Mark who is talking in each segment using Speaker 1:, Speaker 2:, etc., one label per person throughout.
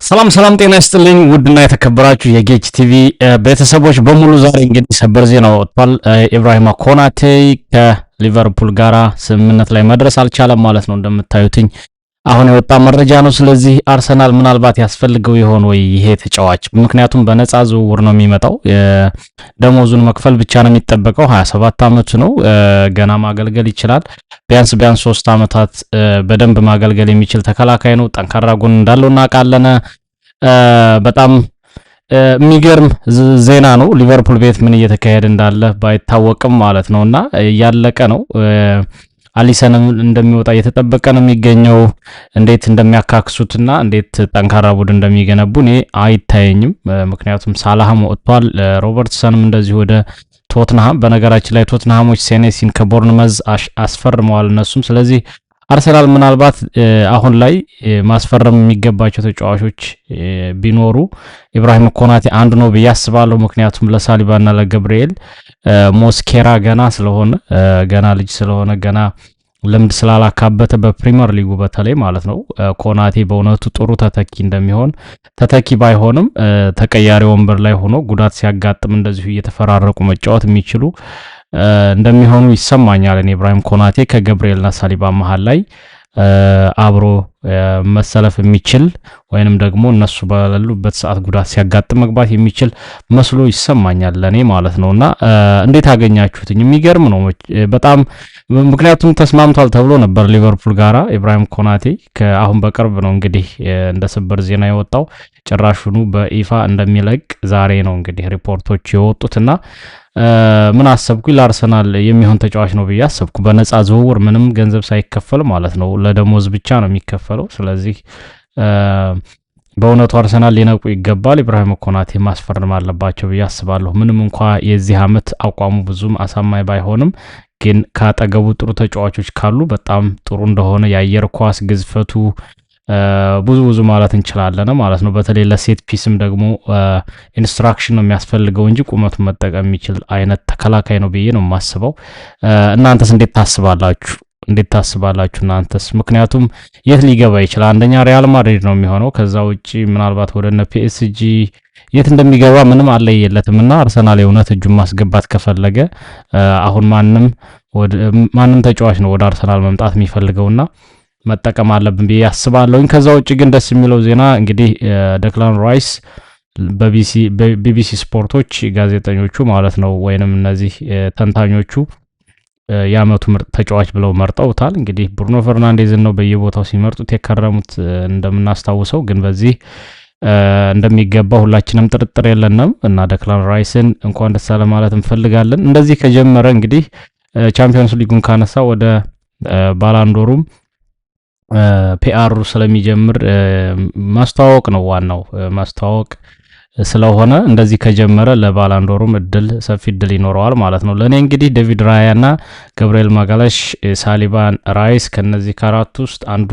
Speaker 1: ሰላም ሰላም ጤና ይስጥልኝ ውድና የተከበራችሁ የጌች ቲቪ ቤተሰቦች በሙሉ ዛሬ እንግዲህ ሰበር ዜና ወጥቷል። ኢብራሂማ ኮናቴ ከሊቨርፑል ጋራ ስምምነት ላይ መድረስ አልቻለም ማለት ነው። እንደምታዩትኝ አሁን የወጣ መረጃ ነው። ስለዚህ አርሰናል ምናልባት ያስፈልገው ይሆን ወይ ይሄ ተጫዋች? ምክንያቱም በነፃ ዝውውር ነው የሚመጣው። ደሞዙን መክፈል ብቻ ነው የሚጠበቀው። 27 ዓመቱ ነው። ገና ማገልገል ይችላል። ቢያንስ 3 ዓመታት በደንብ ማገልገል የሚችል ተከላካይ ነው። ጠንካራ ጎን እንዳለው እናውቃለን። በጣም የሚገርም ዜና ነው። ሊቨርፑል ቤት ምን እየተካሄደ እንዳለ ባይታወቅም ማለት ነውና ያለቀ ነው። አሊሰንም እንደሚወጣ እየተጠበቀ ነው የሚገኘው። እንዴት እንደሚያካክሱትና እንዴት ጠንካራ ቡድን እንደሚገነቡ እኔ አይታየኝም። ምክንያቱም ሳላህም ወጥቷል፣ ሮበርትሰንም እንደዚህ ወደ ቶትንሃም። በነገራችን ላይ ቶትንሃሞች ሴኔሲን ከቦርንመዝ አስፈርመዋል እነሱም። ስለዚህ አርሰናል ምናልባት አሁን ላይ ማስፈረም የሚገባቸው ተጫዋቾች ቢኖሩ ኢብራሂም ኮናቴ አንዱ ነው ብዬ አስባለሁ። ምክንያቱም ለሳሊባና ለገብርኤል ሞስኬራ ገና ስለሆነ ገና ልጅ ስለሆነ ገና ልምድ ስላላካበተ በፕሪሚየር ሊጉ በተለይ ማለት ነው ኮናቴ በእውነቱ ጥሩ ተተኪ እንደሚሆን ተተኪ ባይሆንም ተቀያሪ ወንበር ላይ ሆኖ ጉዳት ሲያጋጥም እንደዚሁ እየተፈራረቁ መጫወት የሚችሉ እንደሚሆኑ ይሰማኛል። እኔ ኢብራሂም ኮናቴ ከገብርኤልና ሳሊባ መሃል ላይ አብሮ መሰለፍ የሚችል ወይንም ደግሞ እነሱ ባሉበት ሰዓት ጉዳት ሲያጋጥም መግባት የሚችል መስሎ ይሰማኛል ለኔ ማለት ነውና እንዴት አገኛችሁት? የሚገርም ነው በጣም ምክንያቱም ተስማምቷል ተብሎ ነበር ሊቨርፑል ጋራ ኢብራሂም ኮናቴ አሁን በቅርብ ነው እንግዲህ እንደ ሰበር ዜና የወጣው። ጭራሹኑ በይፋ እንደሚለቅ ዛሬ ነው እንግዲህ ሪፖርቶች የወጡትና ምን አሰብኩኝ ለአርሰናል የሚሆን ተጫዋች ነው ብዬ አሰብኩ። በነፃ ዝውውር ምንም ገንዘብ ሳይከፈል ማለት ነው፣ ለደሞዝ ብቻ ነው የሚከፈለው። ስለዚህ በእውነቱ አርሰናል ሊነቁ ይገባል። ኢብራሂም ኮናቴ ማስፈረም አለባቸው ብዬ አስባለሁ። ምንም እንኳ የዚህ ዓመት አቋሙ ብዙም አሳማኝ ባይሆንም ግን ካጠገቡ ጥሩ ተጫዋቾች ካሉ በጣም ጥሩ እንደሆነ የአየር ኳስ ግዝፈቱ ብዙ ማለት እንችላለን ማለት ነው። በተለይ ለሴት ፒስም ደግሞ ኢንስትራክሽን ነው የሚያስፈልገው እንጂ ቁመቱን መጠቀም የሚችል አይነት ተከላካይ ነው ብዬ ነው የማስበው። እናንተስ እንዴት ታስባላችሁ እናንተስ? ምክንያቱም የት ሊገባ ይችላል? አንደኛ ሪያል ማድሪድ ነው የሚሆነው። ከዛ ውጪ ምናልባት ወደ ፒኤስጂ የት እንደሚገባ ምንም አለየለትም እና አርሰናል የእውነት እጁን ማስገባት ከፈለገ አሁን ማንም ተጫዋች ነው ወደ አርሰናል መምጣት የሚፈልገውና መጠቀም አለብን ብዬ አስባለሁኝ። ከዛ ውጪ ግን ደስ የሚለው ዜና እንግዲህ ዴክላን ራይስ በቢቢሲ ስፖርቶች ጋዜጠኞቹ ማለት ነው ወይንም እነዚህ ተንታኞቹ የዓመቱ ምርጥ ተጫዋች ብለው መርጠውታል። እንግዲህ ብሩኖ ፈርናንዴዝን ነው በየቦታው ሲመርጡት የከረሙት እንደምናስታውሰው፣ ግን በዚህ እንደሚገባ ሁላችንም ጥርጥር የለንም እና ዴክላን ራይስን እንኳን ደስ አለ ማለት እንፈልጋለን። እንደዚህ ከጀመረ እንግዲህ ቻምፒዮንስ ሊጉን ካነሳ ወደ ባላንዶሩም ፒአር ስለሚጀምር ማስተዋወቅ ነው ዋናው ማስተዋወቅ ስለሆነ እንደዚህ ከጀመረ ለባላንዶሩም ሰፊ እድል ይኖረዋል ማለት ነው። ለኔ እንግዲህ ዴቪድ ራያና ገብርኤል ማጋለሽ፣ ሳሊባን፣ ራይስ ከነዚህ ከአራቱ ውስጥ አንዱ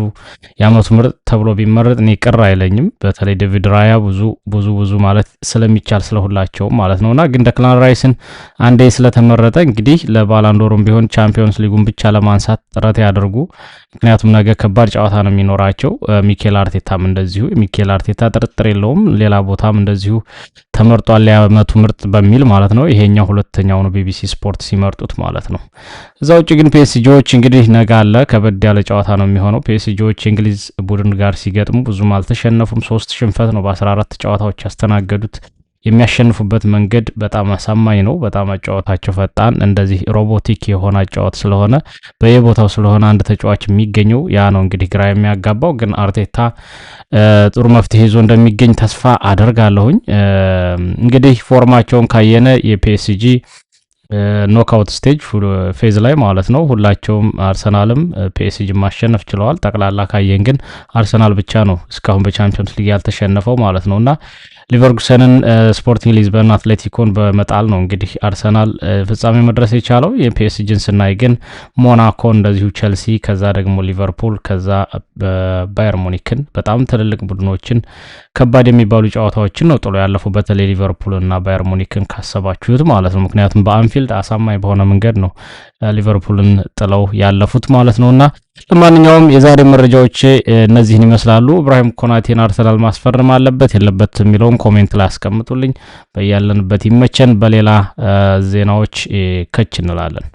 Speaker 1: የዓመቱ ምርጥ ተብሎ ቢመረጥ እኔ ቅር አይለኝም። በተለይ ዴቪድ ራያ ብዙ ማለት ስለሚቻል ስለሁላቸውም ማለት ነውና ግን ዴክላን ራይስን አንዴ ስለተመረጠ እንግዲህ ለባላንዶሩም ቢሆን ቻምፒዮንስ ሊጉን ብቻ ለማንሳት ጥረት ያደርጉ። ምክንያቱም ነገ ከባድ ጨዋታ ነው የሚኖራቸው። ሚኬል አርቴታም እንደዚሁ ሚኬል አርቴታ ጥርጥር የለውም ሌላ ቦታም እንደዚሁ ተመርጧል የዓመቱ ምርጥ በሚል ማለት ነው። ይሄኛው ሁለተኛው ነው ቢቢሲ ስፖርት ሲመርጡት ማለት ነው። እዛ ውጭ ግን ፒኤስጂዎች እንግዲህ ነገ አለ ከበድ ያለ ጨዋታ ነው የሚሆነው። ፒኤስጂዎች የእንግሊዝ ቡድን ጋር ሲገጥሙ ብዙም አልተሸነፉም። 3 ሽንፈት ነው በ14 ጨዋታዎች ያስተናገዱት። የሚያሸንፉበት መንገድ በጣም አሳማኝ ነው። በጣም አጫዋታቸው ፈጣን እንደዚህ ሮቦቲክ የሆነ አጫዋት ስለሆነ በየቦታው ስለሆነ አንድ ተጫዋች የሚገኘው ያ ነው እንግዲህ ግራ የሚያጋባው። ግን አርቴታ ጥሩ መፍትሄ ይዞ እንደሚገኝ ተስፋ አደርጋለሁኝ። እንግዲህ ፎርማቸውን ካየነ የፒኤስጂ ኖክአውት ስቴጅ ፌዝ ላይ ማለት ነው ሁላቸውም አርሰናልም ፒኤስጂ ማሸነፍ ችለዋል። ጠቅላላ ካየን ግን አርሰናል ብቻ ነው እስካሁን በቻምፒዮንስ ሊግ ያልተሸነፈው ማለት ነውና ሊቨርኩሰንን፣ ስፖርቲንግ ሊዝበን፣ አትሌቲኮን በመጣል ነው እንግዲህ አርሰናል ፍጻሜ መድረስ የቻለው። የፒኤስጂን ስናይ ግን ሞናኮ፣ እንደዚሁ ቸልሲ፣ ከዛ ደግሞ ሊቨርፑል፣ ከዛ ባየር ሙኒክን በጣም ትልልቅ ቡድኖችን ከባድ የሚባሉ ጨዋታዎችን ነው ጥሎ ያለፉ። በተለይ ሊቨርፑል እና ባየር ሙኒክን ካሰባችሁት ማለት ነው። ምክንያቱም በአንፊልድ አሳማኝ በሆነ መንገድ ነው ሊቨርፑልን ጥለው ያለፉት ማለት ነውና ለማንኛውም የዛሬ መረጃዎች እነዚህን ይመስላሉ። ኢብራሂም ኮናቴን አርሰናል ማስፈረም አለበት የለበት የሚለውን ኮሜንት ላይ አስቀምጡልኝ። በያለንበት ይመቸን። በሌላ ዜናዎች ከች እንላለን።